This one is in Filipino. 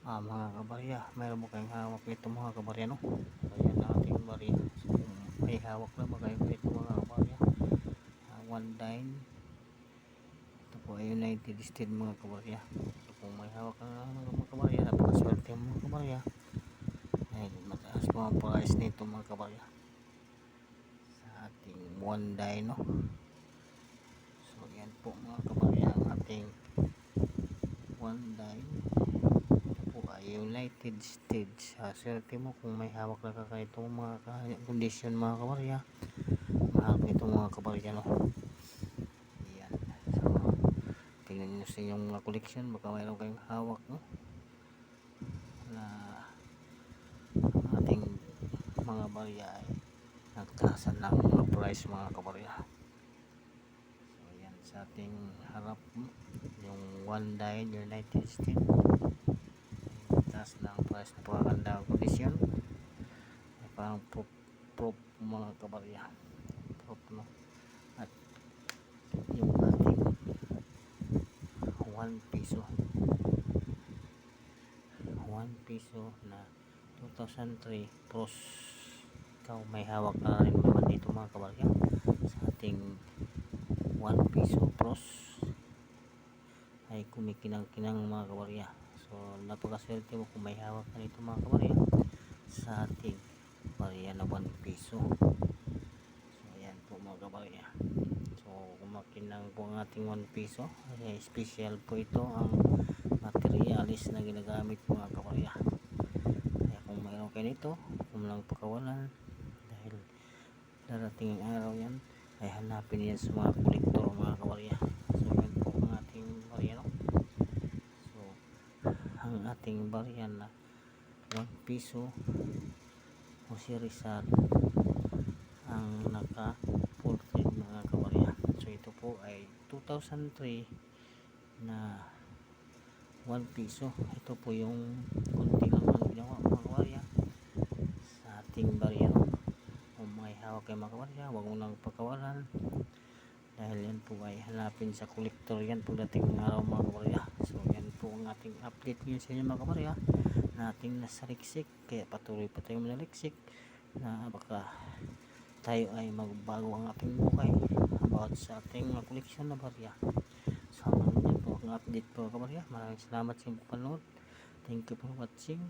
Mga kabarya, mayroon mo kayong hawak nito mga kabarya, no? Ayan ang ating barya. So, kung may hawak na kayo nito mga kabarya, one dine, ito po ay United States mga kabarya. So kung may hawak na mga kabarya, napakaswerte mga kabarya, ay mataas po ang price nito mga kabarya sa ating one dine, no? So yan po mga kabarya ang ating one dine po ay United States. Swerte mo kung may hawak na kakaitong mga kondisyon mga kabarya, mahal ito mga kabarya, no? Yan. So tingnan nyo sa inyong mga collection, baka mayroon kayong hawak, no, na ating mga barya ay nagtaasan ng mga price mga kabarya. So yan sa ating harap, yung one dine United States, taas ng price na pagkakanda ang kondisyon ay parang proof mga kabarya, proof, no? At yung ating 1 piso na 2003 pros, ikaw may hawak na rin naman dito mga kabarya sa ating 1 piso pros ay kumikinang-kinang mga kabarya. So napakaswerte mo kung may hawak na dito mga kabarya sa ating barya na 1 piso. So ayan po mga kabarya, so kumakinang po ang ating 1 piso. Ay special po ito ang materialis na ginagamit mga kabarya. Kaya kung mayroon kayo nito, kung lang pakawalan, dahil darating ang araw yan, ay hanapin yan sa mga kolektor mga kabarya. So yan po ang ating barya, no? So ang ating barya na 1 piso o si Rizal ang naka 14 mga kabarya. So ito po ay 2003 na 1 piso. Ito po yung kunti lang ang ginawa mga kabarya sa ating barya, no? Kung may hawak kayo mga kabarya, huwag mo nang pagkawalan, dahil yan po ay hanapin sa kolektor yan pagdating ng araw mga kabarya. So yan po ang ating update ngayon sa inyo mga kabarya, na ating nasa liksik. Kaya patuloy pa tayong manaliksik na baka tayo ay magbago ang ating buhay about sa ating mga koleksyon na barya. So hanggang dyan po ang update po kabarya. Maraming salamat sa inyong panood. Thank you for watching.